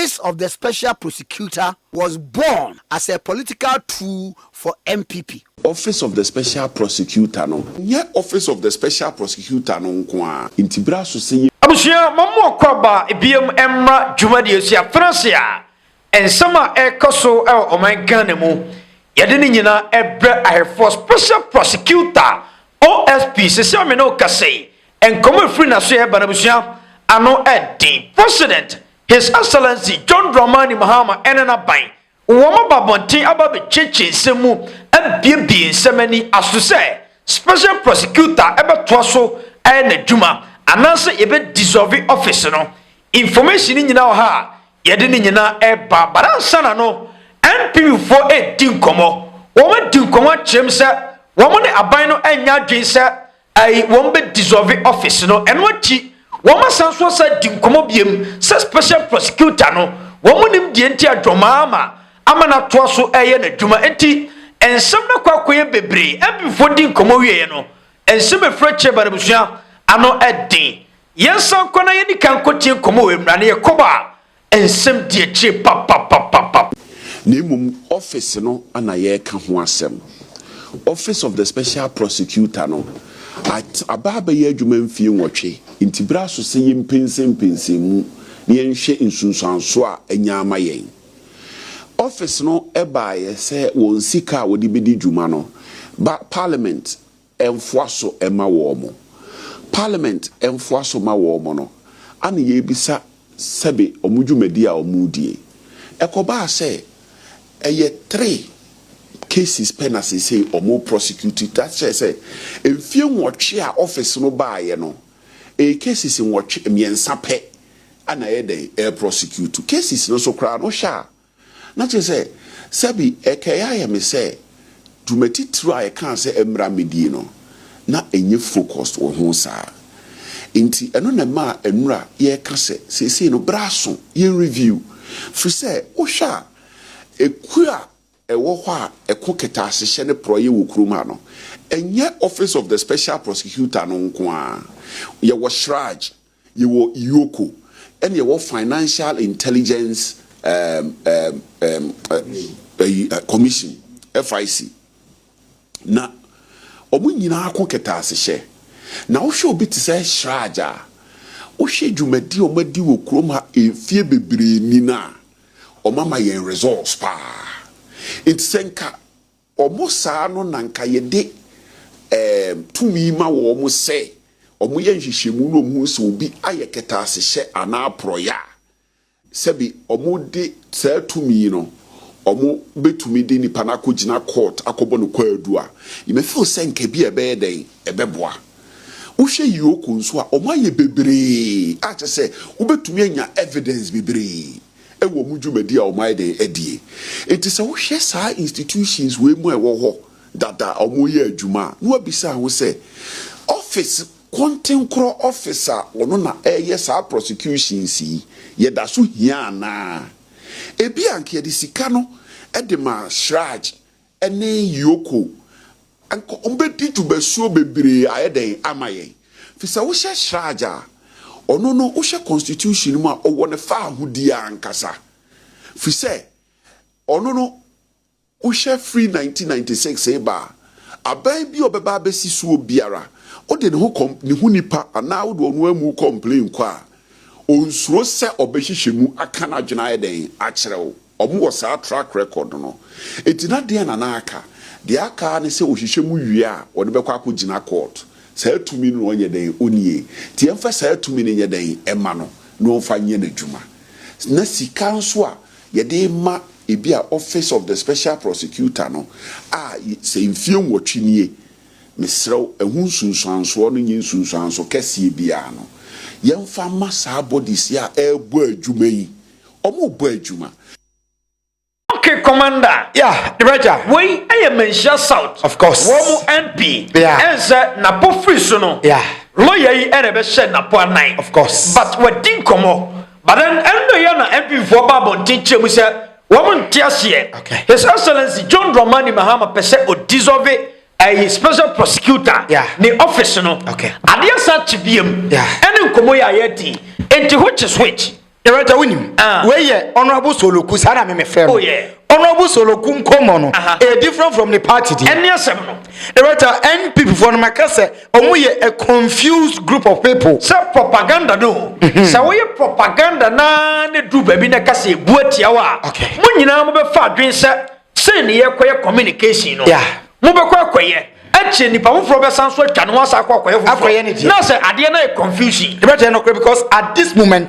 office of the special prosecutor was born as a political tool for NPP. Office of the special prosecutor no. Yeah, office of the special prosecutor no kwa. Intibra so say abusia mamo kwaba ebiem emra dwumadi esia Francia ensama ekoso o man Ghana mu yede ni nyina ebre ahefo special prosecutor OSP sese me no kase enkomo free na so e banabusia ano edi president His Excellency John Mahama enena ban woma babontin ababe cheche nsemu abiebie nsemani asose special prosecutor ebe so na dwuma ananse ebe dissolve office no information nyina ha yede ni nyina eba baransa na no NPP for dinkomo woma dinkomo chem se woma ne aban no anya dwen se ai wombe dissolve office no eno ati woma sanso sa dinkomo biem se special prosecutor no womunim die nti adwoma ama na to so eye na dwuma enti ensem na kwakoye bebre ebifo dinkomo wiye no ensem efreche barabusua ano eden yensan kona yedi kan kotie komo wemra na yekoba ensem die chi pap Nemum office no ana ye ka ho asem. Office of the special prosecutor no at ababa ye adwuma mfie nwotwe intibra so se yempensem mu ne yenhwe nsunsuanso a anyama yen. Office no eba ye se won sika wodi bedi dwuma no ba parliament enfoaso ema wo mo. Parliament enfoaso ma wo mo no ana ye bisa sebe omudwumadi a omudie. Ekoba se eye 3 cases penalty say omo prosecuted that say if you watch your office no buy no a cases in watch miensa pe ana ye prosecute cases no so kra no sha na che say sabi ekaya ya me say dumeti try can say emra medie no na enye focused wo ho sa inti eno na ma enura ye ka say no braso ye review for say o sha ekua ewo ho a ekoketa asehye ne proye wo kuruma no enye office of the special prosecutor no nko a ye wo shraj ye wo yoko and ye wo financial intelligence commission FIC na omu nyina akoketa asehye na wo hwe obi te say shraj a wo hwe dwumadi omadi wo kuruma efie bebre ni na omama ye results pa itsenka omusa no nanka yede tumi ma wo mu se omu ye nhihwemu no mu se obi ayeketa asehye ana proya sebi omu de sa tumi no omu betumi de nipa na kogina court akobo no kwadu a imefe senka bi ebe den ebeboa uhwe yoko nso a omu aye bebre a che se ubetumi anya evidence bebre ewo mudwumadi a omaide edie enti se wo hwe saa institutions we mu ewo ho dada omoye adwuma no abisa ho se office content officer ono na eye saa prosecutions ye da so hia na ebi anke de sika no ede ma shraj ene yoko anko ombedi dwubaso bebre ayeden amaye fisa wo hwe shraj a ono no wo hwe constitution mu a owo ne fa ahudi ankasa fi say ono no wo hwe free 1996 eba aban bi obeba besi so biara o de ne ho nipa ana wo do onu amu complain kwa onsuro se obehihwemu aka na dwena yeden a kirewo omo wo sa track record no etina de na aka de aka ne se ohihwemu wie a wo de bekwa akogina court sa tumi no onye den onie ti emfa sa tumi ne nyeden ema no no fa nye na dwuma na sika nso a ye de ma ebia office of the special prosecutor no a se mfie nwotwinie mesrew ehunsunsuanso no nyinsunsuanso kese bia no yemfa ma sa bodies ya ebo adwuma yi omo bo adwuma. Okay, Commander. Yeah, the Raja. We I mention South. Of course. Womu NP. Yeah. And say na po free so no. Yeah. Lawyer yi erebe shed na po 9. Of course. But we didn't come up. But then endo ya na NP for babon teacher we say woman tiasie. Okay. His Excellency John Mahama pese o dissolve a special prosecutor. Yeah. Ni office no. Okay. Adia sa chibiem. Yeah. Ene nkomo ya yedi. Enti which is which. Erata winim. We ye Honorable Soloku sana me friend. Oh yeah. Honorable Soloku Nkomo no different from the party. Any asem no. Erata NPP for my kase omo ye a confused group of people. Say propaganda no. Say we propaganda na ne du baby na kase buatia wa. Mo nyina mo be fa adwen say ne ye koye communication no. Yeah. Mo be koye. Eche nipa mo fro be sanso atwa no asa akoye ne na say ade na e confusion. Erata no because at this moment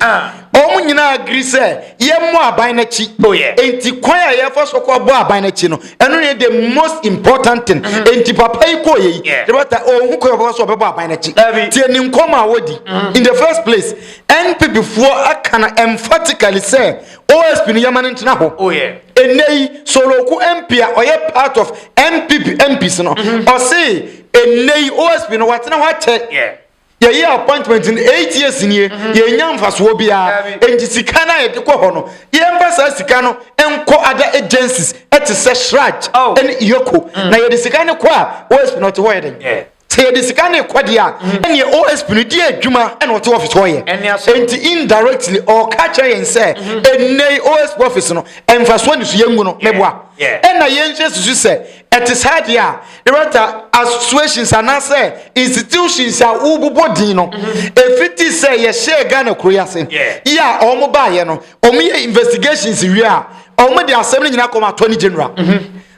omo nyina agree say ye mo aban na chi. Oh yeah. Enti kwan a ye for so ko bo aban na chi no eno ne the most important thing. Enti papa yi ko ye. Erata o hu ko bo so be bo aban na chi. Tie ni nkoma wodi. In the first place NPP for akana emphatically say OSP no yamane ntina ho. Oh yeah. Enei Soloku MP a oye part of NPP MPs no. O say enei OSP no watena wa che. Yeah. Ye appointment in 8 years in ye nya mfaso bia enti sika na ye de kɔ hɔ no ye mfasa sika no enko other agencies et se shraj en yoko na ye de sika ne kɔ a OSP no te hɔ ye den say the sika ne kɔ dia en ye OSP no di adwuma en wɔte office hɔ ye enti indirectly or catch yen say enei OSP office no emfaso ni so yengu no meboa en na yen hye susu sɛ it is hard here. The other associations and I say institutions are ububodin no. If it is say ye share Ghana Koreasin. Yeah, omo ba ye no. Omo investigations we are. Omo the assembly nyina come attorney general.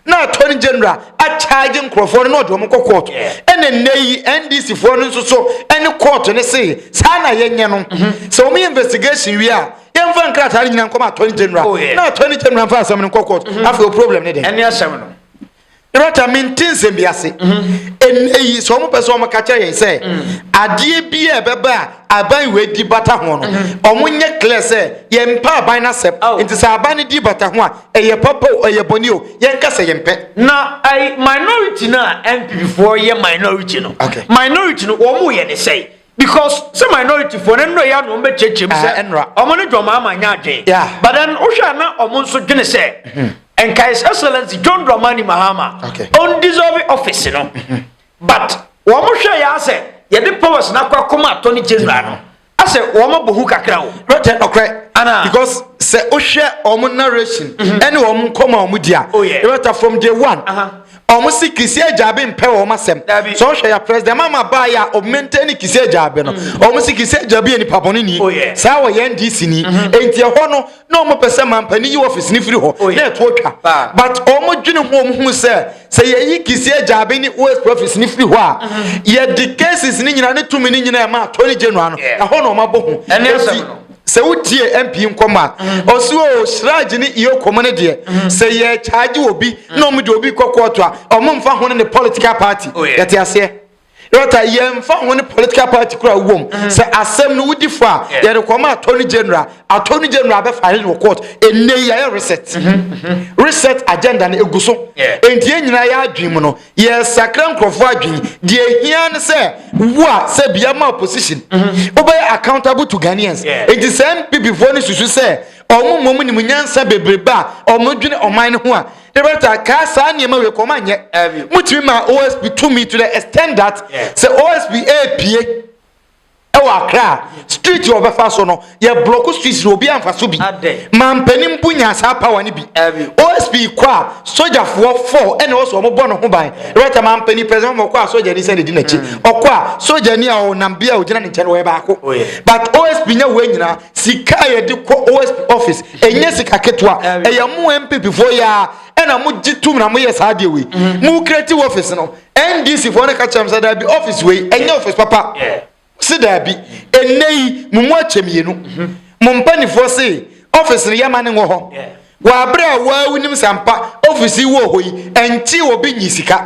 Na attorney general a charging Crawford no do omo court. And nei NDC for no so any court ne say sana ye nye no. So omo investigation we are. Yen fan krata nyina come attorney general. Na attorney general fa assembly court. After problem ne dey. Any assembly no. Erata maintain biase en so mo person mo ka kire say ade bia beba aban we di bata ho no omo nye clear say ye mpa aban na sep nti say aban di bata ho a ye papa ye boni o ye nka say ye mpe na I minority na NPP for ye minority no minority no omo ye ne say because some minority for no ya no be chechem say omo ne John Mahama nya adwen but then ohwa na omo nso dwene say and His Excellency John Mahama undeserving office no but womo hwe ya say ye de powers na kwa koma attorney general no ase womo bohu kakra wo rotten okre because say ohwe omo narration any omo koma omo dia from day one omo si kisi ajabe mpe wo masem so hwe ya president mama ba ya o maintain kisi ajabe no omo si kisi ajabe ni paponi ni sa wo ye NDC ni enti ho no na omo pese mampani yi office ni free ho na eto twa but omo dwene ho omo hu say ye yi kisi ajabe ni OSP office ni free ho a ye the cases ni nyina ne tumi ni nyina ma attorney general no na ho no mabo hu se wutie MP nkoma osuo shraj ni iyo komone de se ye charge obi na omo de obi kokoto a omo mfa ho ne political party yete ase yota ye mfa ho ne political party kura wom se asem no wudi fo a ye rekoma attorney general be file no court enei ya reset agenda na eguso enti enyina ya adwim no ye sakra nkrofo adwin de ehia ne se wo a se bia ma opposition obey accountable to Ghanaians enti sem people for ni susu se omo momu ni munyansa bebreba omo dwene oman ne ho a Roberta ka sa niema we koma nye mutimi ma OSP to me to the extent that say OSP APA Accra street over fast no ye block streets obi amfaso bi mampani mpunya sa power ni bi OSP kwa soldier for 4 ene wo so mo bo no ho ban right mampani president mo kwa soldier ni se di na chi okwa soldier ni a o nambia o gina ni nchen we ba ko but OSP nya we nyina sika ye de ko OSP office enye sika ketwa e ya mu MPP for ya ena mu gitum na mu ye sa de we mu creative office no NDC for na ka cham sa da bi office we enye office papa sida bi enei mumu achemienu mumpani fo se office ne yamane ngo ho wa bra wa unim sampa office wo hoyi enti obi nyisika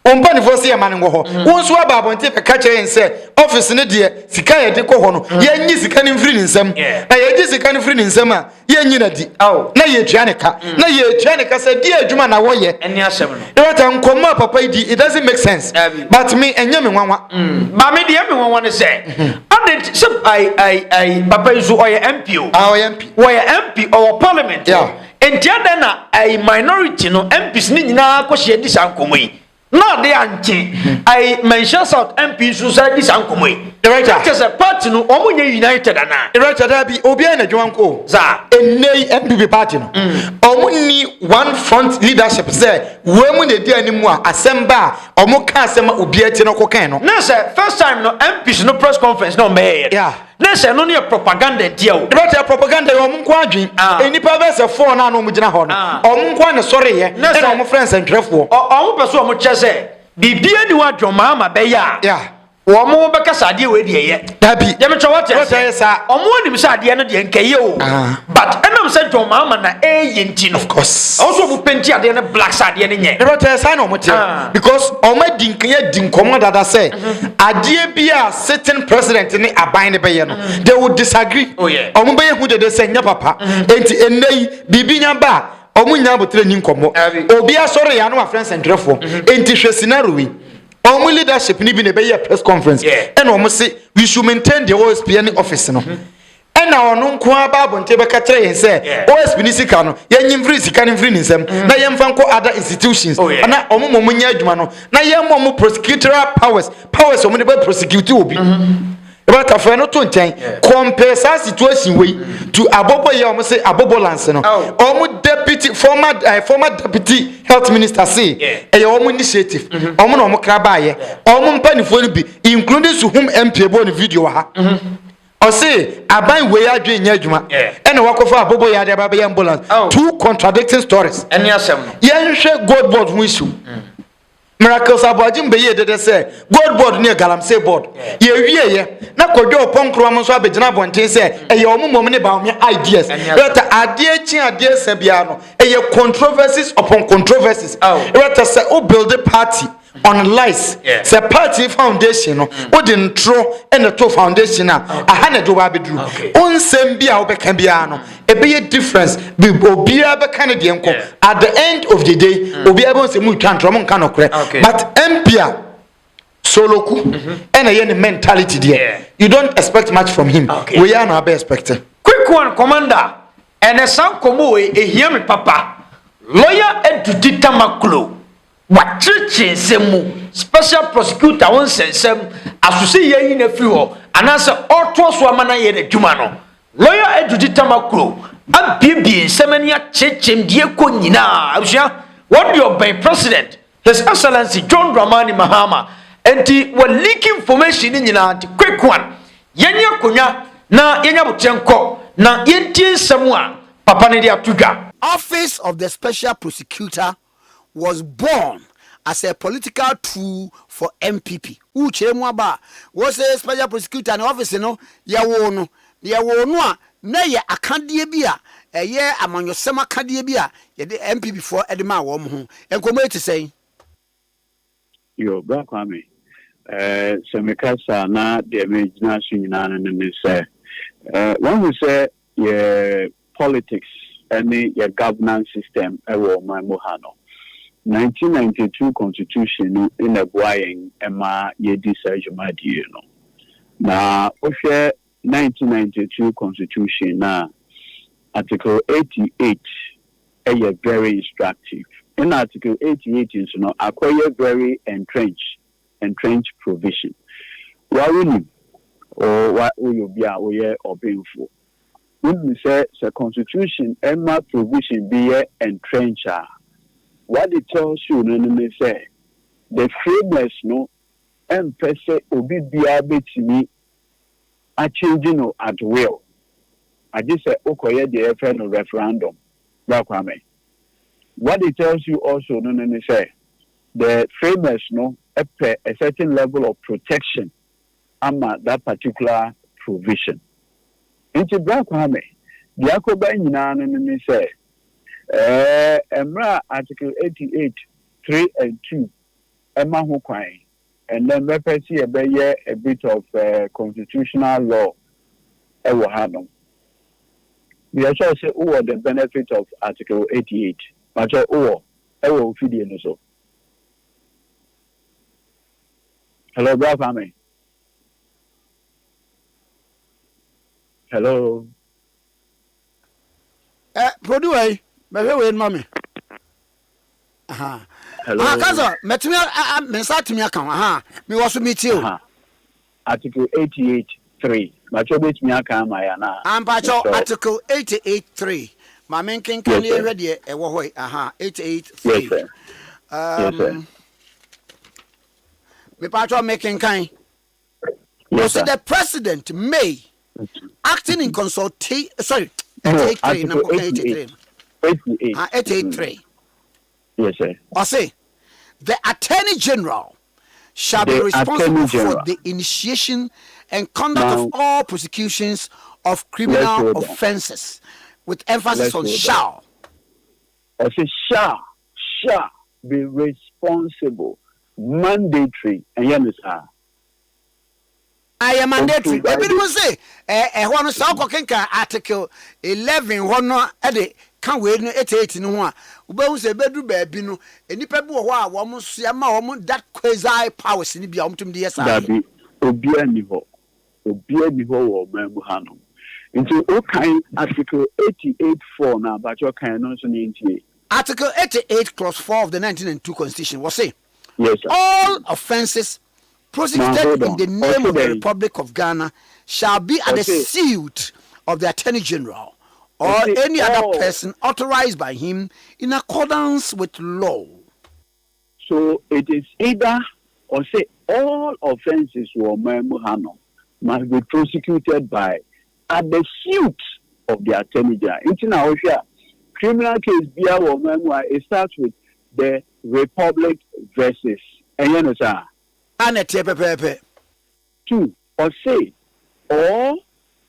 mumpani fo se yamane ngo ho wonso aba abonte pe ka kire nse office ne de sika ye de ko ho no ye nyi sika ne mfiri ne nsam na ye ji sika ne mfiri ne nsam a ye nyi na di na ye tuane ka na ye tuane ka se di adwuma na wo ye eni asem no what am koma papa idi it doesn't make sense but me enye me nwanwa ba me de me nwanwa ne say and it I papa izu oye MP oye MP or parliament enti ada na I minority no MPs ni nyina ko hye di sankomo yi na de anche I mention South MP suicide this ankomwe Director, just a party no omunye united ana Director Dabi obi na dwanko za enei NPP party no omuni one front leadership say we mu na di animu a asemba omo ka asema obi ati no kokan no na say first time no MPs no press conference no me yeah na say no ne propaganda dia o Director propaganda yo omo nko adwen enipa be se 4 na no mo gina ho no omo nko ne sori ye na omo friends ntwefo omo person omo chese bibia ni wa John Mahama be ya yeah omo be kasa ade we de ye Dabi ya me chowa te sa omo nim sa ade no de nkaye o but enam say John Mahama na yenti no of course also bu penti ade no black sa ade no nye Director sa na omo te because omo dinkan dinkomo dada say ade bia sitting president ni aban ne be ye no they would disagree omo be ye hu de say nya papa enti enei bibi nya ba omo nya botre ni nkomo obi asori ya no wa friends entrefo enti hwe scenario wi omo leadership ni bi ne be ye press conference and omo say we should maintain the OSP any office no and now no nko aba bonte be ka kire yen say OSP ni sika no yen free sika ni free ni nsem na yen fa nko other institutions na omo momo nya adwuma no na yen momo prosecutorial powers omo ne be prosecute obi but after no to nten compare situation we to abobo ye omo say abobo lance no omo deputy former deputy health minister say e omo initiative omo na omo kra ba ye omo mpanifo no bi including Suhum MP bo no video ha o say aban we adwen nya adwuma e na wakofa abobo ye ade baba ye ambulance two contradicting stories eni asem no ye nhwe god board hu issue miracles abojim be ye de say god board near galamsey board ye wie ye na kodwo ponkro am so abegina bonten say eye omomom ne ba me ideas but ade chi ade sa bia no eye controversies upon controversies but say o build a party on lies say party foundation no o de ntro and the foundation na aha na do ba bedru onsem bia wo beka bia no e be ye difference be obia be kan de enko at the end of the day obia be onsem mu twantro mo nka no kre but empia soloku and a mentality there you don't expect much from him we are not expecting quick one commander and a sound komo e hear me papa lawyer Edudita Maklo what church semu special prosecutor won sensem asuse ye na free ho anasa auto so amana ye na dwuma no lawyer Edudita Maklo abibie semania chechem die ko nyina abusha what your by president his excellency John Mahama enti we leak information nyina anti quick one yenya konya na yenya botenko na yentie nsemu a papa ne dia tudwa. Office of the special prosecutor was born as a political tool for NPP. Uchemu aba was a special prosecutor in office no ya wo no a na ye akadie bia ye amanyosema akadie bia ye de NPP for edema wo ho enkomo eti sei yo bra kwame semekasa na de mejina so nyina ne say when we say yeah politics any your governance system ewo Mohano 1992 constitution in a boying ema ye disajumadi no na ohwe 1992 constitution na article 88 is very instructive. In article 88 is no acquire very entrenched provision wawuni or what will be aware or painful. When we say the constitution and my provision be entrenched, what it tells you, say the framers no and pese obi be able to are changing at will. I just say okay, the FN referendum. What it tells you also, say the framers no a certain level of protection under that particular provision. Into black army, the Akoba in say, Emra Article 88, 3 and 2, Emma Hukwai, and then see a bit of constitutional law. Ewohanum. We are sure say who are the benefit of Article 88, but Ewo Fidian so. Hello, black army. Hello. Produce, me we mommy. Hello. Kaza, metumi mensa tumi aka me was meet you. Article 88.3. Macho bet me aka ma ya na. Ampacho Article 88.3. Ma menken kan ye hwede e wo hoy 88.3. Yes, sir. Yes, sir. Me pacho making kind. Yes, sir. The president may, acting in consultation, sorry, No, 88.3, number 88. 88. 88.3. Yes, sir. Or say, the Attorney General shall be responsible for the initiation and conduct of all prosecutions of criminal offences, with emphasis on shall. I say shall be responsible, mandatory, and you understand? I am mandatory. Maybe you say, one so kokenka Article 11 one ede kan we no 88 no ho a ubehu se bedu baabi no enipa bi wo ho a wo mo so ma wo mo that quasi powers ni bia wo tum de yesa that be obia ni ho wo mamu hanu nti o kan Article 88.4 na ba jo kan no so ni ntie Article 88 clause 4 of the 1902 constitution was say, yes, sir. All offences prosecuted in the name of the Republic of Ghana shall be at the suit of the Attorney General or any other person authorized by him in accordance with law. So it is either or say all offences must be prosecuted by at the suit of the Attorney General. Criminal case it starts with the Republic versus and you understand? Two, or say, or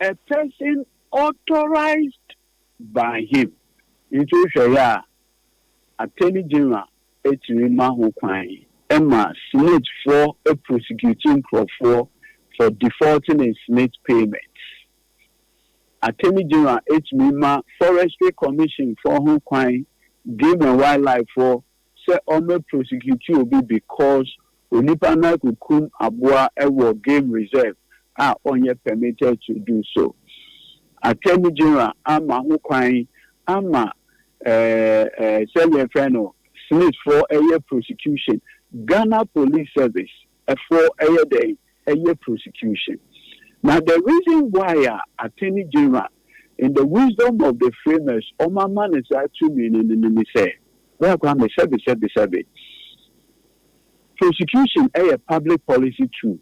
a person authorized by him. Into Shaya, Attorney General, Emma Senate for a prosecuting for defaulting in Senate payments. Attorney General Mima Forestry Commission for Hong Kong, Game and Wildlife for say only prosecute you because Onipa na kukum aboa ewo game reserve onye permitted to do so. Attorney General ama ho kwan ama senior friend Smith for a prosecution. Ghana Police Service for a prosecution. Now the reason why Attorney General in the wisdom of the framers man is actually in say where come the prosecution is a public policy tool.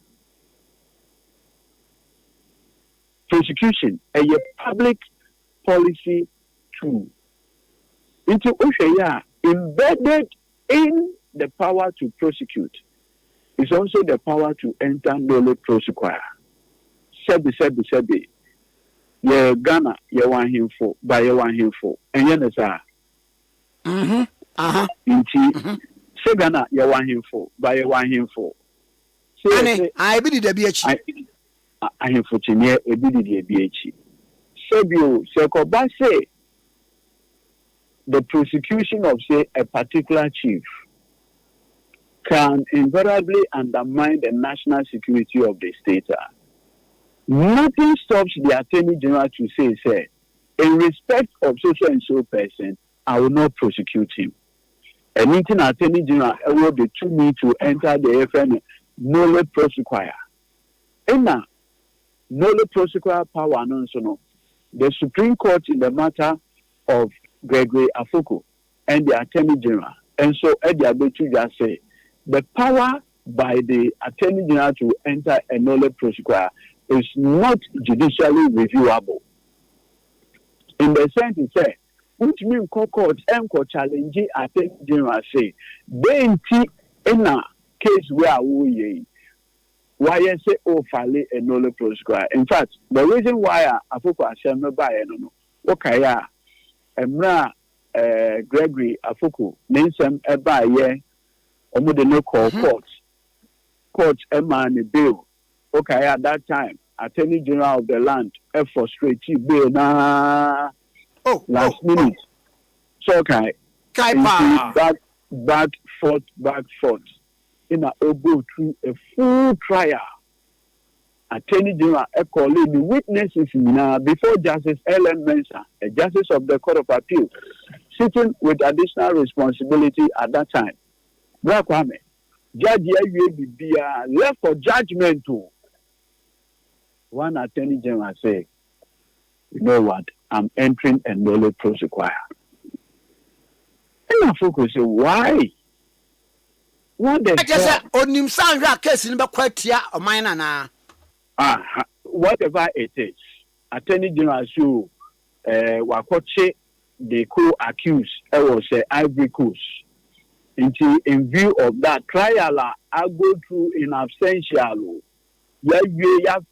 Prosecution is a public policy tool. Into Oshaya, embedded in the power to prosecute is also the power to enter nolo prosequire. Sebi. Ye Ghana, ye want him for, by ye want him for. And ye nasa. Say Ghana, you want him for, by you want him for. I be the BH. I am for Chimia, a BD BH. Sebio, Sekoba say the prosecution of, say, a particular chief can invariably undermine the national security of the state. Nothing stops the Attorney General to say, in respect of social and so person, I will not prosecute him. And meeting Attorney General will be to me to enter the FN nolo prosequire. And now, nolo prosequire power no. The Supreme Court in the matter of Gregory Afoko and the Attorney General. And so Eddie Abetu just say the power by the Attorney General to enter a nolo prosequire is not judicially reviewable. In the sense it says, which means court and challenge Attorney General say they in a case where we why say file a nolo prosequire. In fact, the reason why Afoko Ashem by no okay Emra Gregory Afoko Ninsem eba ye omude no call court emma bill okay at that time Attorney General of the land frustrate bill na last minute. So okay. Back forth. In a go through a full trial. Attorney General calling the witnesses before Justice Ellen Mensah, a justice of the Court of Appeal, sitting with additional responsibility at that time. Bra Kwame, judge be left for judgment too. One attorney general say, you know what, I'm entering a nolle prosequia. And I focus say, why? What the whatever it is, attorney general show wakoche the co-accused was Ivory Coast. In view of that trial, I go through in absentia. Yeah,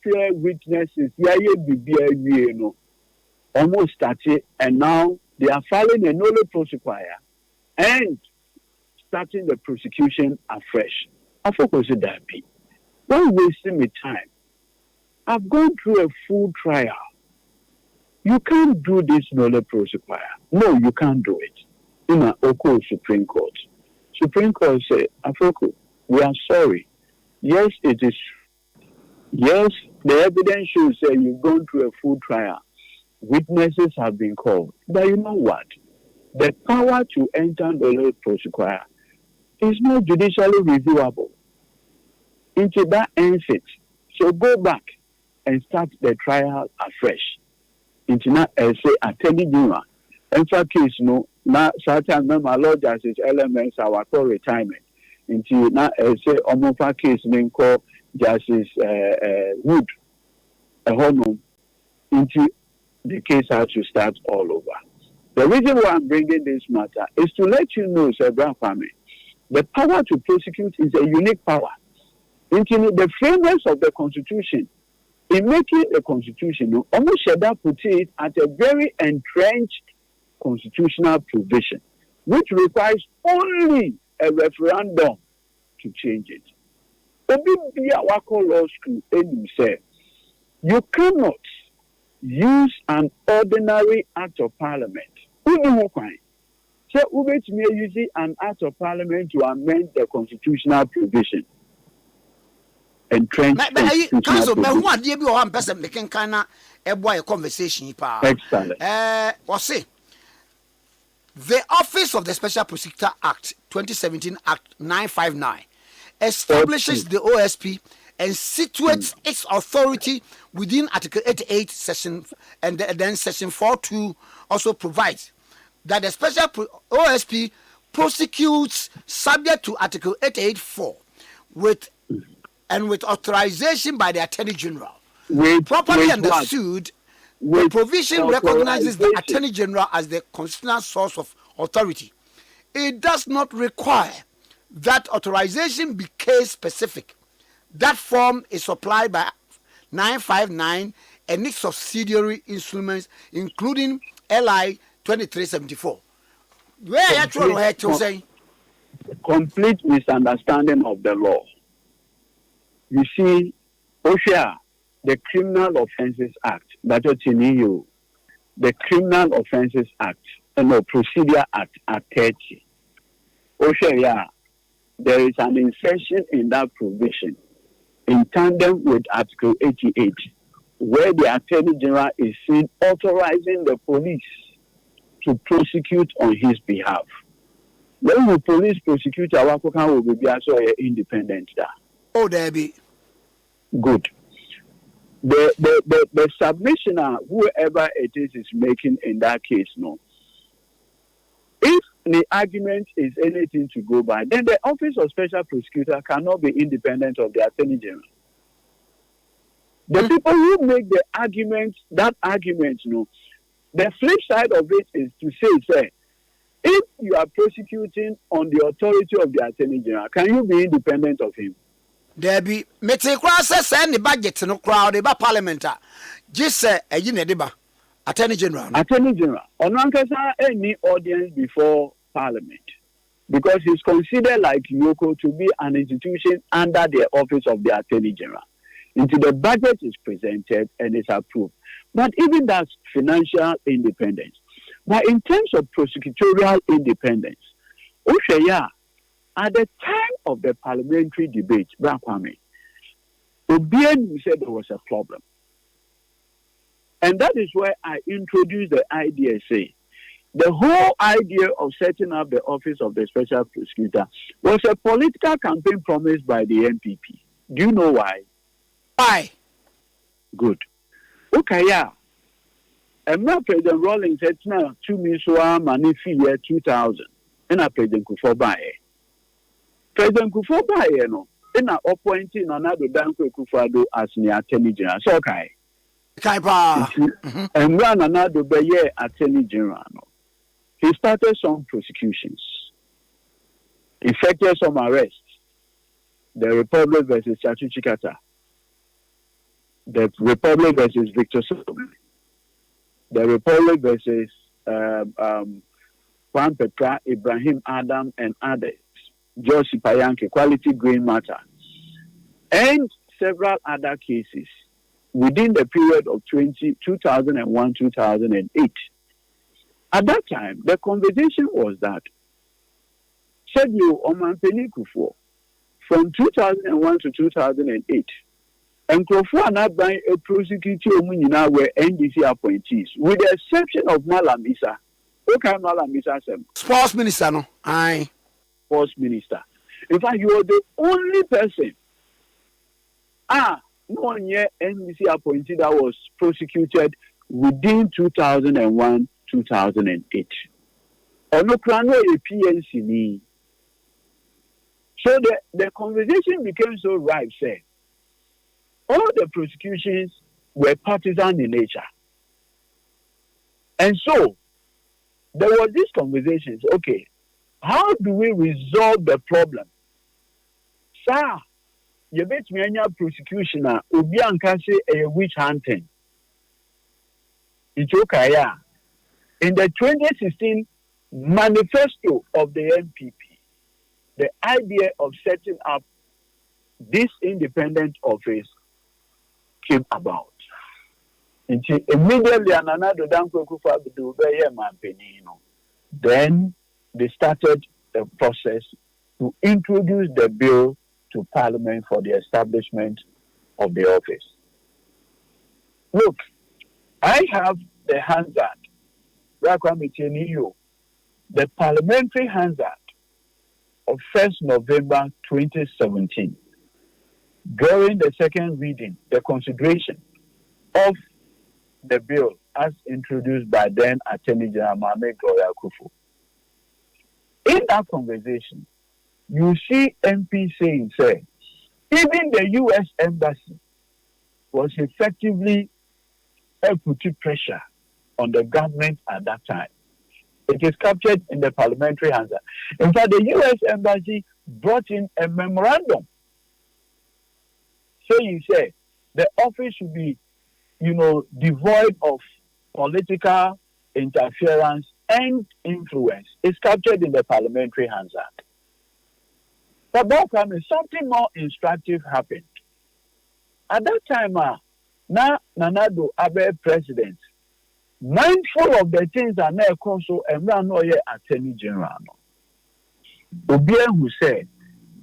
fair witnesses. Yeah, you know, almost started, and now they are filing a nolle prosequia and starting the prosecution afresh. I focus on that. Don't wasting my time. I've gone through a full trial. You can't do this nolle prosequia. No, you can't do it. In an Oko Supreme Court. Supreme Court say, Afoko, we are sorry. Yes, it is. Yes, the evidence shows that you've gone through a full trial. Witnesses have been called. But you know what? The power to enter nolle prosequia is not judicially reviewable. Into that ends it. So go back and start the trial afresh. Into that say attorney general. In fact, case no, now certain member Lord Justice elements our call retirement. Into now say omofa case name call Justice Wood a honor into the case has to start all over. The reason why I'm bringing this matter is to let you know, Sir Brown family, the power to prosecute is a unique power. Into the framers of the Constitution, in making the Constitution, almost Sheda put it at a very entrenched constitutional provision, which requires only a referendum to change it. Obi Awako Law School, said, you cannot use an ordinary act of parliament. So, Ubet may use an act of parliament to amend the constitutional provision. Entrenched council, but who are you one person making kind of a boy conversation? Say the Office of the Special Prosecutor Act 2017 Act 959 establishes the OSP and situates its authority within Article 88 section, and then section 42 also provides that the special OSP prosecutes subject to Article 88(4) with authorization by the Attorney General. Properly understood, the provision recognizes the Attorney General as the constitutional source of authority. It does not require that authorization be case specific. That form is supplied by 959 and its subsidiary instruments, including LI 2374. Where are you saying? Complete misunderstanding of the law. You see, OSHA, the Criminal Offences Act, the Criminal Offences Act, Procedure Act at 30. OSHA, there is an insertion in that provision in tandem with Article 88, where the Attorney General is seen authorizing the police to prosecute on his behalf. When the police prosecute, our will be also independent there. Oh, there be. Good. The submissioner, whoever it is making in that case, no. If the argument is anything to go by, then the Office of Special Prosecutor cannot be independent of the Attorney General. The people who make the argument, that argument, no. The flip side of it is to say, if you are prosecuting on the authority of the Attorney General, can you be independent of him? There be send the budget no crowd about parliament. Just say a deba Attorney General. Attorney General. Onankasa any audience before Parliament. Because he's considered like Yoko to be an institution under the office of the Attorney General. Until the budget is presented and is approved. But even that's financial independence. But in terms of prosecutorial independence, Oshaya, at the time of the parliamentary debate, Kwame, Obian said there was a problem. And that is where I introduced the idea, say, the whole idea of setting up the office of the special prosecutor was a political campaign promised by the NPP. Do you know why? Why? Good. Okay, yeah. And now President Rawlings said now 2 million money fee year 2000. And I President Kufuor President Kufuor no. And I appointing another Danko Kufuor as the Attorney General. So okay. And run another Baye Attorney General. He started some prosecutions, effected some arrests. The Republic versus Chachu Chikata, the Republic versus Victor Solomon, the Republic versus Juan Petra, Ibrahim Adam, and others, George Payanke, Quality Green Matter, and several other cases within the period of 2001-2008. At that time, the conversation was that said you Oman Kufuor from 2001 to 2008, and Kufuor not buying a prosecutor were NDC appointees, with the exception of Malam Issa. Okay, Malam Issa, Sports Minister, no, aye, Sports Minister. In fact, you are the only person. No one year NDC appointee that was prosecuted within 2001. 2008. Onokrano a PNC ni. So the conversation became so ripe, say all the prosecutions were partisan in nature. And so there was this conversation, okay, how do we resolve the problem? Sir, you bet me any prosecution obi anka say a witch hunting. It's okay, yeah. In the 2016 manifesto of the NPP, the idea of setting up this independent office came about. And immediately, then they started the process to introduce the bill to Parliament for the establishment of the office. Look, I have the Hansard. The Parliamentary Hansard of 1st November 2017, during the second reading, the consideration of the bill as introduced by then Attorney General Mahama Gloria Kufuor. In that conversation, you see MP saying, say, even the U.S. Embassy was effectively putting pressure on the government at that time. It is captured in the Parliamentary Hansard. In fact, the U.S. Embassy brought in a memorandum saying, say, the office should be, devoid of political interference and influence. It's captured in the Parliamentary Hansard. But that time, something more instructive happened. At that time, now Nanado Abe president, mindful of the things that now also and ran no Attorney General. Obia who said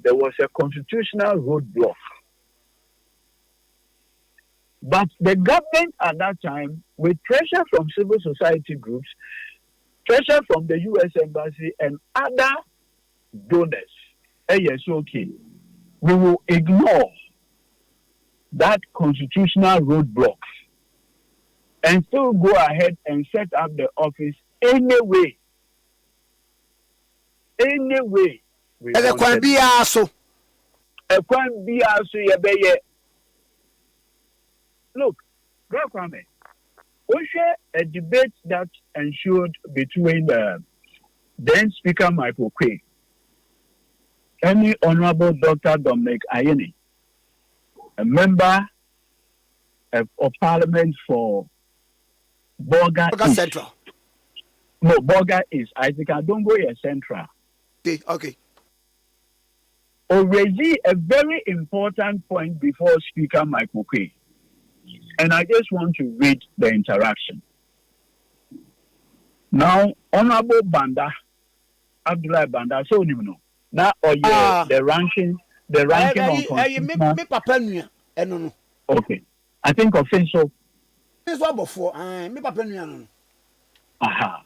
there was a constitutional roadblock. But the government at that time, with pressure from civil society groups, pressure from the U.S. Embassy and other donors, yes, okay, we will ignore that constitutional roadblock and still go ahead and set up the office anyway. Anyway. Look, Kwame, we share a debate that ensued between then Speaker Michael Quay and the Honorable Dr. Dominic Ayeni, a member of Parliament for Borga Central. No, Borga is. I think I don't go here Central. Okay. Already a very important point before Speaker Michael Quay. And I just want to read the interaction. Now, Honorable Banda, Abdullah Banda, so you know. Now, the ranking on okay. I think official. This one before, me papa no. Aha.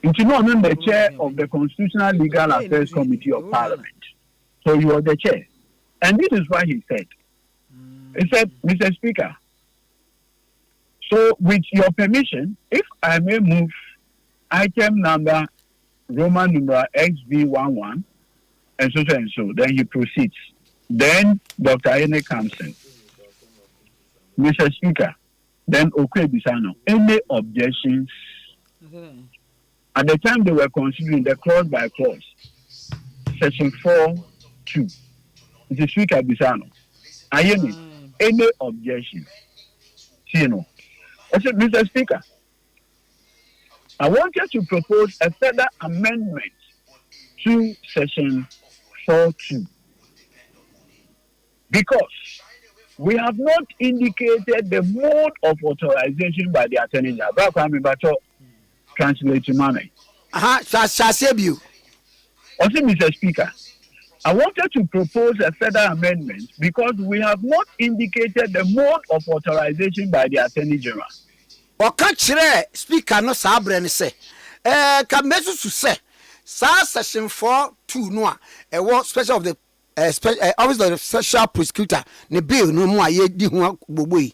Into no, I'm the chair of the Constitutional Legal Affairs Committee of Parliament. So you are the chair. And this is what he said. He said, Mr. Speaker, so with your permission, if I may move item number Roman numeral XB11 and so, then he proceeds. Then Dr. Ayene comes in. Mr. Speaker, then Okwe Bisano, any objections? At the time they were considering the clause by clause, section 4(2). Mr. Speaker Bisano, Ayene, any objection? I said, Mr. Speaker, I wanted to propose a further amendment to section 4(2) because we have not indicated the mode of authorization by the Attorney General. Translate to money. Shall save you. Also, Mr. Speaker, I wanted to propose a further amendment because we have not indicated the mode of authorization by the Attorney General. Okachire Speaker no sabre say. Kamesu to say. Section 4(2) no a what special of the office of the special prosecutor ne bill no mu aye di ho gbogbo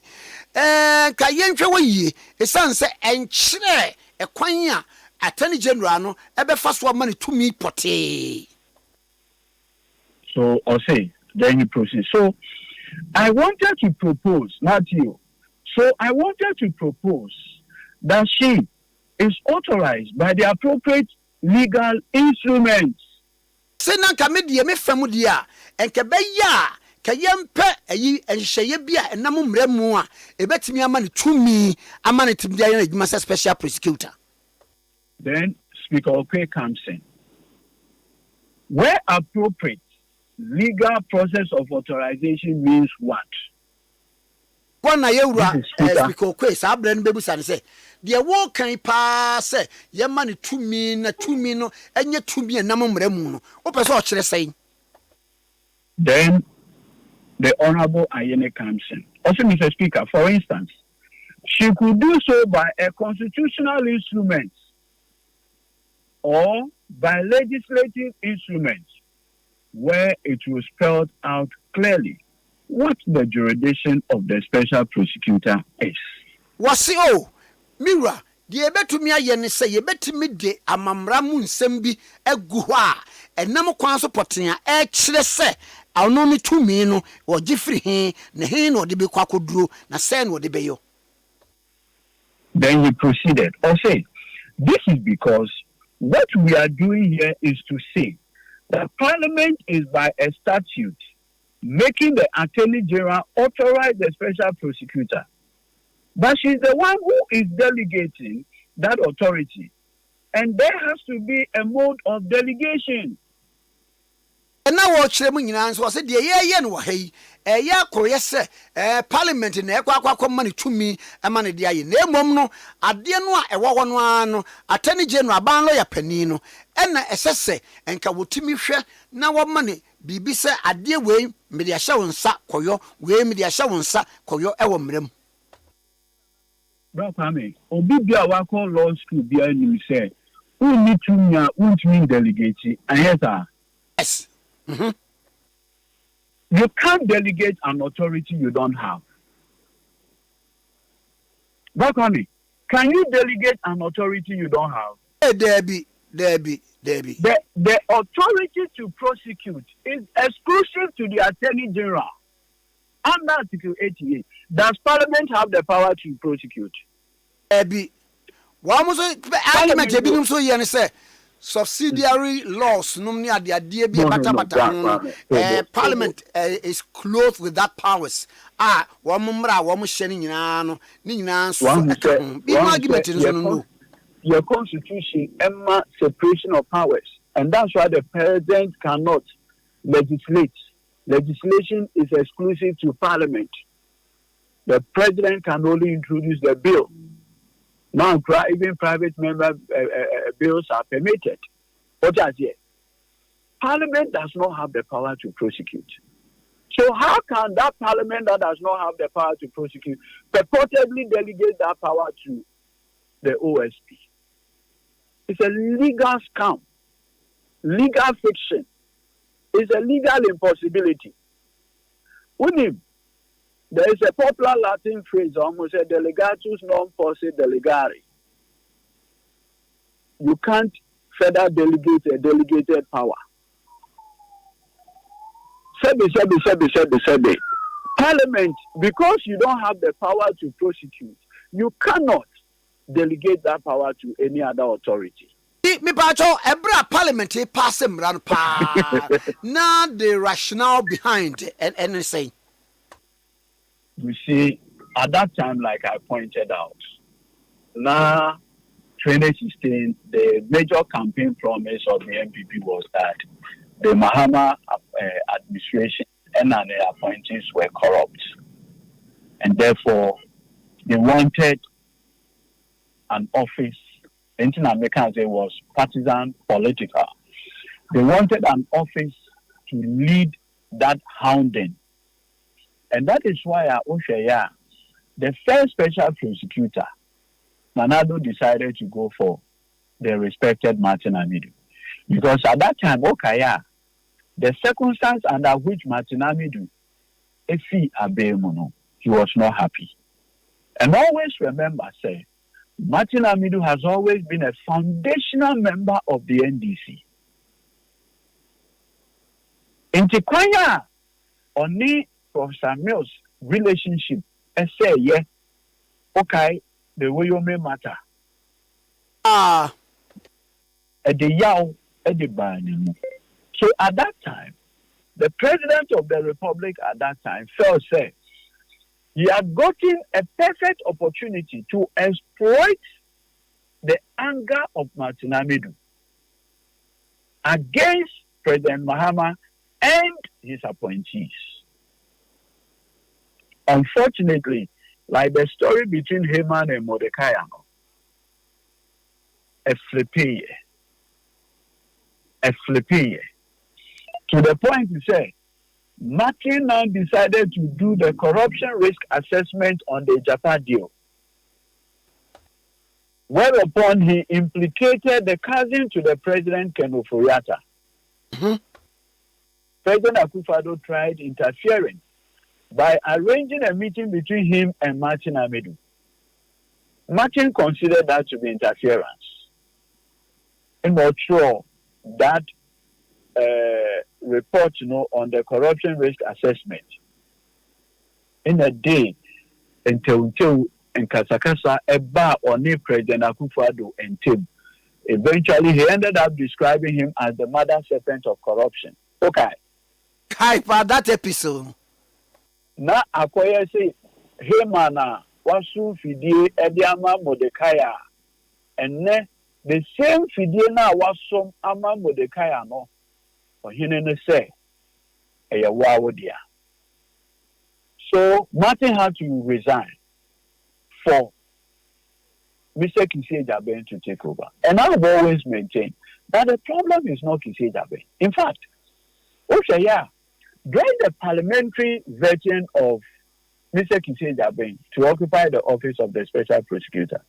ka yentwe wayi esan se enkyere ekwan a Attorney General no ebe fa so ma ne tumi pote. So I'll say then you proceed. So I wanted to propose, not you. So I wanted to propose that she is authorized by the appropriate legal instruments. Sena kamedie me famu dia enkebe ya kayempe ayi enhye bia enam mremu a ebetimi ama ne tumi ama ne tibia na adwuma special prosecutor. Then Speaker Okwe comes in. Where appropriate, legal process of authorization means what? One yeura Speaker Okwe sabre no bebusa ne say de wo kan pa say ye ma ne tumi na tumi no enye tumi enam mremu no opese o kire say. Then the Honorable Ayene comes in. Also, Mr. Speaker, for instance, she could do so by a constitutional instrument or by legislative instruments where it was spelled out clearly what the jurisdiction of the special prosecutor is. Wasi o mira de ebetumi aye ne say ebetumi de amamra mu nsem bi egu ho a enam kwan so poten a e kire se awno ne tumi no wo gifri he ne he no de be kwakoduro na say no de be yo. Then he proceeded or say this is because what we are doing here is to say that Parliament is by a statute making the Attorney General authorize the special prosecutor. But she's the one who is delegating that authority. And there has to be a mode of delegation. And now what chemu nyina so say de ye no hai ya koye se parliament na ekwa money tumi ama ne de aye na emom no ade no a ewo ho no ano Attorney General ban lawyer pani no na esese enka wotumi hwe na wo mane bibi se ade we me de ahya wonsa koyo we me de ahya wonsa koyo ewo mrem. Bro Kwame, obi bia wa call law school bia ni say who need to nya untumi delegate and yes. Mm-hmm. You can't delegate an authority you don't have. Bakani, can you delegate an authority you don't have? Debbie. The authority to prosecute is exclusive to the Attorney General. Under Article 88, does Parliament have the power to prosecute? Debbie, what was it? So you say subsidiary laws Parliament is clothed with that powers. Your constitution emma separation of powers, and that's why the president cannot legislate. Legislation is exclusive to Parliament. The president can only introduce the bill. Now, even private member bills are permitted. What is it? Parliament does not have the power to prosecute. So how can that Parliament that does not have the power to prosecute purportedly delegate that power to the OSP? It's a legal scam, legal fiction. It's a legal impossibility. Unim, there is a popular Latin phrase, almost a delegatus non posse delegare. You can't further delegate a delegated power. Sebe. Parliament, because you don't have the power to prosecute, you cannot delegate that power to any other authority. Me pacho ebra parliament pass him ran pa. Now the rationale behind and say. You see, at that time, like I pointed out, now 2016, the major campaign promise of the NPP was that the Mahama administration and the appointees were corrupt. And therefore, they wanted an office. Anything Americans say was partisan political. They wanted an office to lead that hounding. And that is why the first special prosecutor, Nanado, decided to go for the respected Martin Amidu. Because at that time, the circumstance under which Martin Amidu, he was not happy. And always remember, say, Martin Amidu has always been a foundational member of the NDC. In Tikwanya, only Professor Mills' relationship, I say, the way you may matter. At the yaw, at the ban. So at that time, the president of the republic at that time felt say he had gotten a perfect opportunity to exploit the anger of Martin Amidu against President Mahama and his appointees. Unfortunately, like the story between Haman and Mordecai, a flippy. To the point he said, Martin now decided to do the corruption risk assessment on the Japan deal. Whereupon he implicated the cousin to the president, Ken Oforiatta. Mm-hmm. President Akufo-Addo tried interfering by arranging a meeting between him and Martin Amidu. Martin considered that to be interference. And not sure that report, on the corruption risk assessment in a day until in Kasakasa Eba on President Akufo-Addo and Tim. Eventually, he ended up describing him as the mother serpent of corruption. Okay. Hyper that episode. Na akoye say Hemana wasu fidie ediama Modekaya and the same fidie na wasom ama Modekaya no ohine no say eyawawodia. So Martin had to resign for Mr. Kissie Jaben to take over. And I've always maintained that the problem is not Kissie Jaben. In fact, during the parliamentary vetting of Mr. Kissie Jaben to occupy the office of the special prosecutor,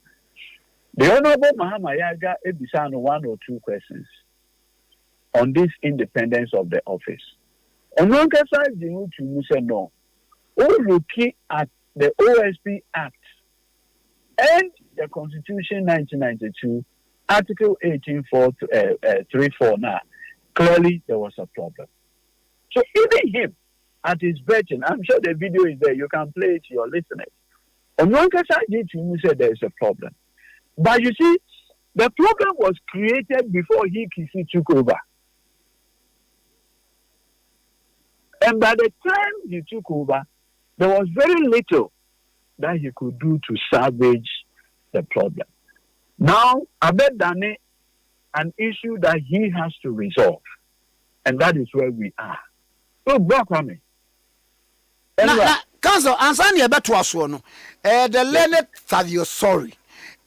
the Honorable Mahama Yaga Ebisano 1 or 2 questions on this independence of the office. On one side, you say no. All looking at the OSP Act and the Constitution 1992, Article 18.34 now, clearly there was a problem. So even him, at his vetting, I'm sure the video is there, you can play it to your listeners. On one side, you said there is a problem. But you see, the problem was created before Kissie took over. And by the time he took over, there was very little that he could do to salvage the problem. Now, Abed Dane, an issue that he has to resolve. And that is where we are. So, Kwame. Council, answer me about to us one. The learned Fabio sorry.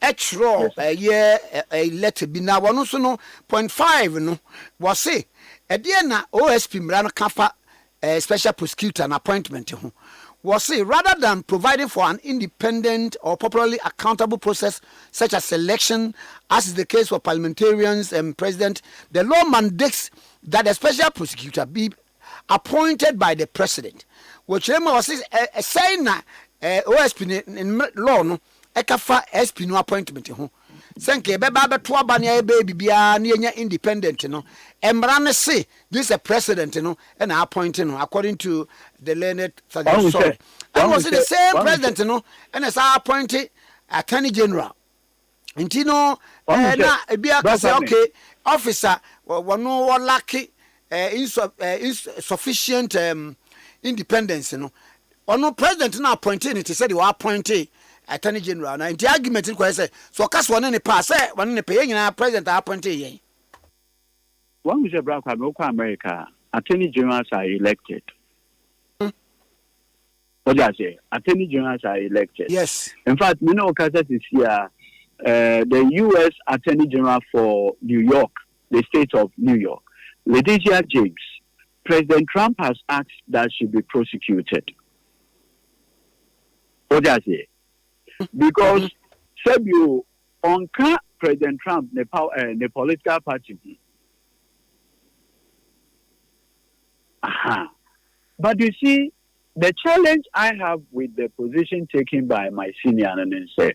Extra a letter be now 1.5 no was say a dear na OSP Mrano Kafa special prosecutor an appointment was say rather than providing for an independent or properly accountable process such as selection, as is the case for parliamentarians and president, the law mandates that a special prosecutor be appointed by the president. Which was saying that OSP in law no ekafa SP no appointment ho. Senke beba beto abane baby bia na yenya independent no. Emra ne say this is a president no and appointing no according to the learned sorry. And was the same president no and as appointed attorney general. Intino na bia ka say okay officer no lucky insufficient independence no. Ono president na appointed it said you appointed attorney general na the argument in say so case one ne pass one ne pay nyina president appointed yen one we say bra kwa America attorney generals are elected. What do I say? Attorney generals are elected. Yes. In fact, we know Kansas is here. The U.S. Attorney General for New York, the state of New York, Letitia James, President Trump has asked that she be prosecuted. What do I say? Because Sebio on President Trump, the political party. But you see, the challenge I have with the position taken by my senior and say,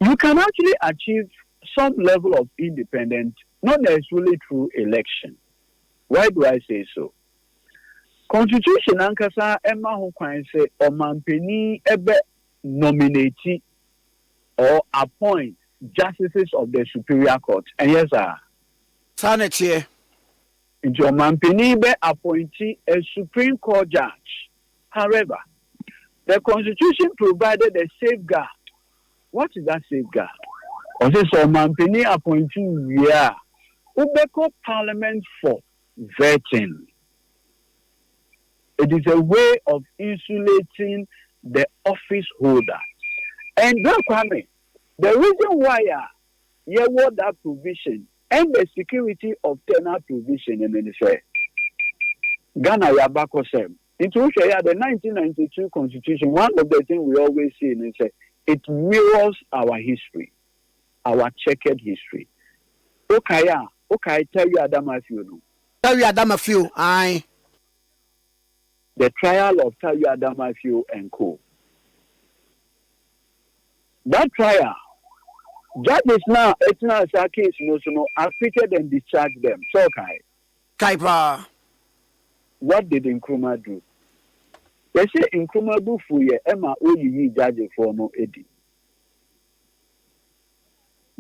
you can actually achieve some level of independence, not necessarily through election. Why do I say so? Constitution ankasa Emma Hukwan say Omampeni ebe nominate or appoint justices of the Superior Court. And yes, sir. Sanity. Into Omampeni be appointee a Supreme Court judge. However, the Constitution provided a safeguard. What is that safeguard? Also, so Mampini appointing yeah, Ubeko Parliament for vetting. It is a way of insulating the office holder. And the reason why you want that provision and the security of tenure provision in the fair. Ghana Yabako said. Into the 1992 Constitution, one of the things we always see is it mirrors our history, our checkered history. Okay, tell you Adamafio. Tell you Adamafio, aye. The trial of Tayu Adamafio and co. That trial, judges now, it's not a case, no, acquitted and discharged them. So, Kaipa. What did Nkrumah do? They say Nkrumah do for ye Emma Oyi judge for no Eddie.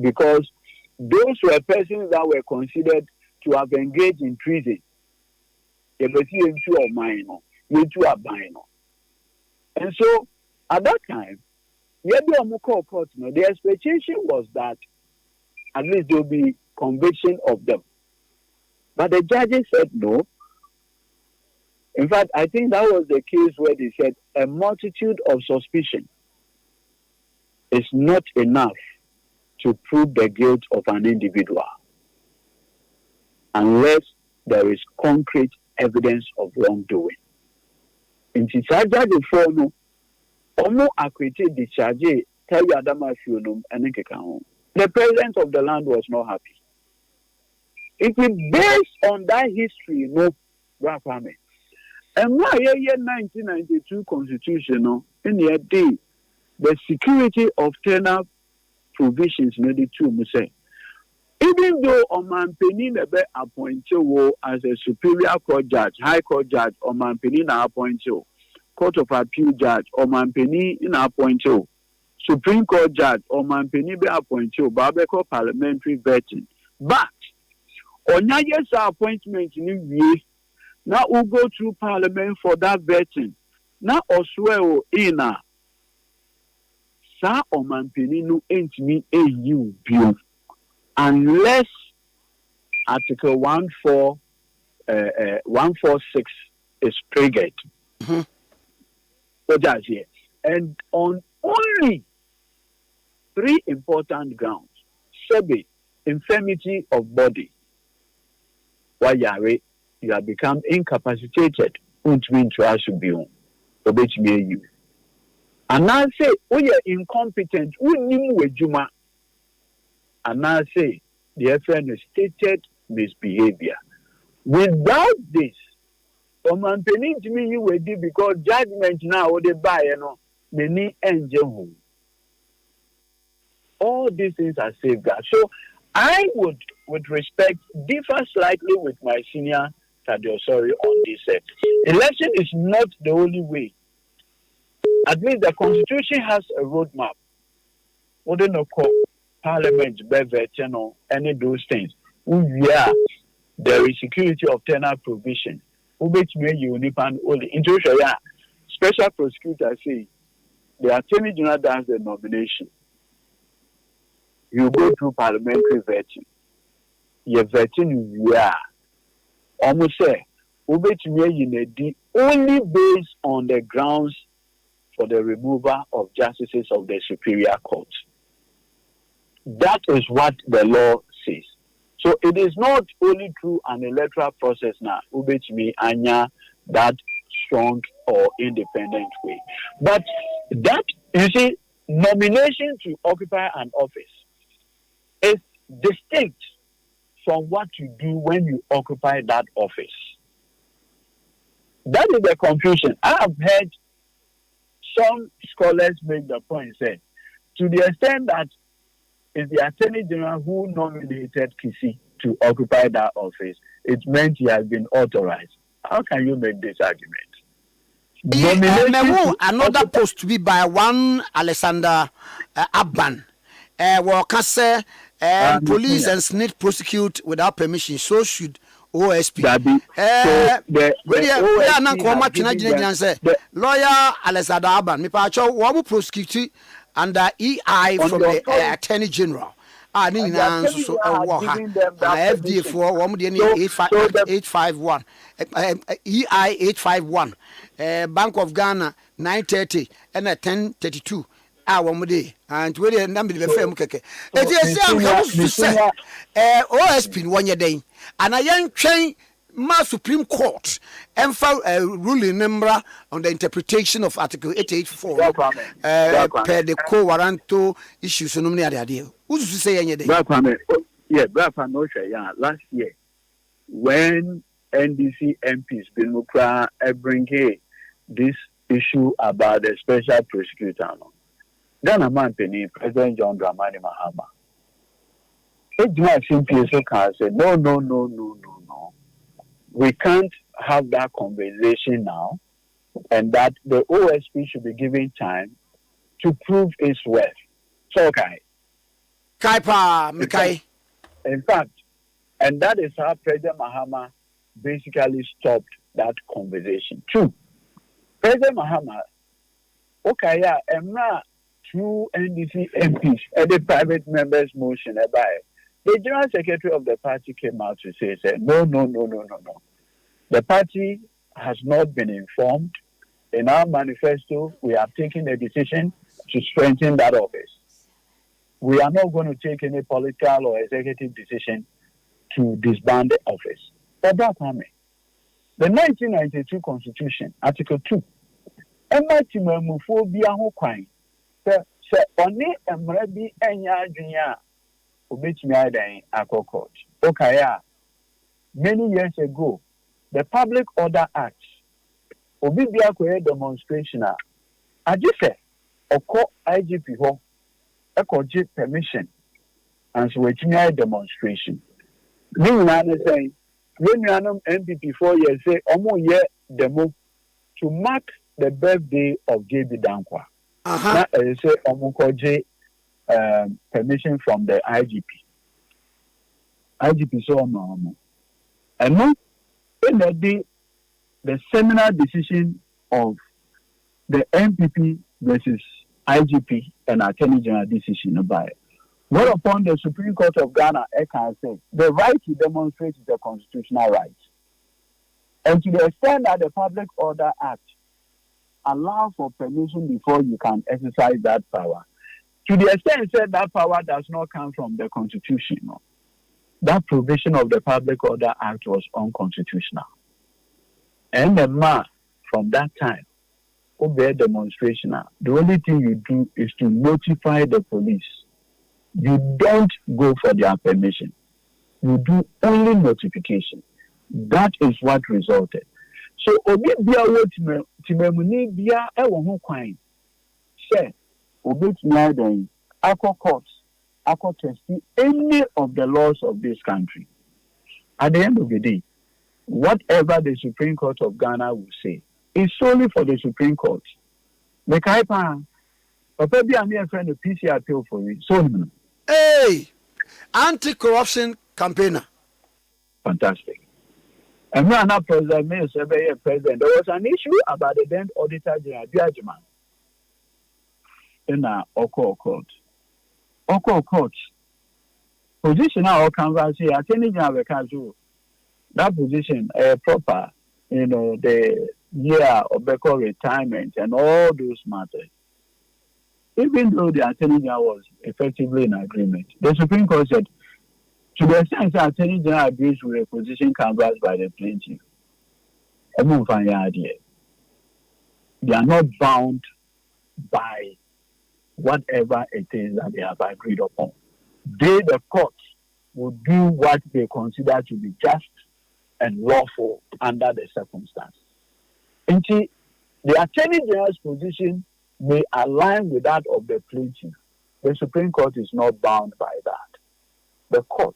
Because those were persons that were considered to have engaged in treason. They were into a minor, into a minor. And so at that time, the expectation was that at least there will be conviction of them. But the judges said no. In fact, I think that was the case where they said a multitude of suspicion is not enough to prove the guilt of an individual unless there is concrete evidence of wrongdoing. In Tisaja no, Omo acquitted the charge, tell you Adamafio and the president of the land was not happy. If we based on that history, no, Rafame. And why 1992 Constitution, in the day, the security of tenure provisions needed to say. Even though Oman Penin appointed as a Superior Court judge, High Court judge, Oman Penin appointed, Court of Appeal judge, Oman Penin appointed, Supreme Court judge, Oman Penin appointed, Babeko parliamentary vetting. But on your appointment in now we go through Parliament for that vetting. Now Oswell in a Sa Oman Penin ain't me a you bill. Unless Article 146 is triggered. Mm-hmm. What does it? And on only 3 important grounds. Sebe, infirmity of body. Why you have become incapacitated, which means to us be on. obet me you. And I say, we are incompetent, we need Juma. And I say, the friend is stated misbehavior. Without this, man penny to me you will do because judgment now or they buy many angel. All these things are safeguards. So I would, with respect, differ slightly with my senior Tadiosori on this. Election is not the only way. At least the Constitution has a roadmap. What do you call Parliament, any of those things? Yeah, there is security of tenure provision. Which may you nipan only. Special prosecutor say the Attorney General does the nomination. You go through parliamentary vetting. Your vetting, yeah. Almost say, which may you only based on the grounds for the removal of justices of the Superior Court. That is what the law says. So it is not only through an electoral process now, which may anya that strong or independent way. But that, you see, nomination to occupy an office is distinct from what you do when you occupy that office. That is the confusion. I have heard some scholars make the point, say, to the extent that it's the Attorney General who nominated Kisi to occupy that office, it meant he has been authorized. How can you make this argument? Another post to be by one Alexander Abban. Police and snitch prosecute without permission. So should OSP. Lawyer Alexander Abban. Me pacho wamu prosecute under EI from the Attorney General. So FDA for 851 EI 851 Bank of Ghana 930 and 1032 one day and we number the firm keke OSP 1 year day and I young train ma Supreme Court and ruling number on the interpretation of Article 884 per the co-warranto issues no many idea. Who's to say any day? Last year when NDC MPs been bring this issue about the special prosecutor. Ghana man penny President John Mahama. It might simply say no. We can't have that conversation now, and that the OSP should be given time to prove its worth. So okay. In fact, and that is how President Mahama basically stopped that conversation. Two, President Mahama, okay, yeah, and now two NDC MPs and the private members' motion about the General Secretary of the party came out to say, no. The party has not been informed. In our manifesto, we have taken a decision to strengthen that office. We are not going to take any political or executive decision to disband the office. But that time, the 1992 Constitution, Article 2, many years ago, the Public Order Act, Obibia demonstration, I just said, IGP ho, permission, and so it's a demonstration. Meaning, saying, when you are NPP 4 years, say, year demo to mark the birthday of JB Dankwa. Say, permission from the IGP. IGP so normal. And no, the seminal decision of the NPP versus IGP and Attorney General decision about it. Whereupon the Supreme Court of Ghana can say the right to demonstrate is a constitutional right. And to the extent that the Public Order Act allows for permission before you can exercise that power, to the extent said that power does not come from the Constitution, that provision of the Public Order Act was unconstitutional. And the man from that time, obey demonstration, the only thing you do is to notify the police. You don't go for their permission. You do only notification. That is what resulted. So obi bia wo timemuni bia e wo ho kwan. Say obi tumi den akọ court, akọ test any of the laws of this country. At the end of the day, whatever the Supreme Court of Ghana will say is solely for the Supreme Court. The Kaipa, Papa be a mere friend of PC appeal for you. So, hey, anti-corruption campaigner. Fantastic. And when I president, president, there was an issue about the then Auditor General, Biajiman, in our Oko Court. Oko Court. Position our canvas here, attending our casual. That position, proper, the year of record retirement and all those matters. Even though the Attorney General was effectively in agreement, the Supreme Court said, to the extent that Attorney General agrees with a position canvassed by the plaintiff, they are not bound by whatever it is that they have agreed upon. They, the court, will do what they consider to be just and lawful under the circumstance. The Attorney General's position may align with that of the plaintiff. The Supreme Court is not bound by that. The court,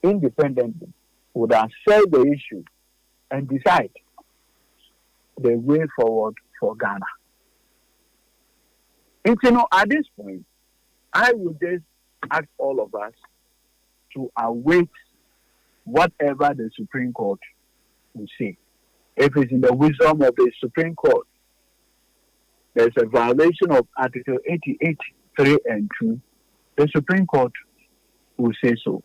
independently, would assess the issue and decide the way forward for Ghana. And at this point, I would just ask all of us to await whatever the Supreme Court will say. If it's in the wisdom of the Supreme Court, there's a violation of Article 88, 3 and 2, the Supreme Court will say so.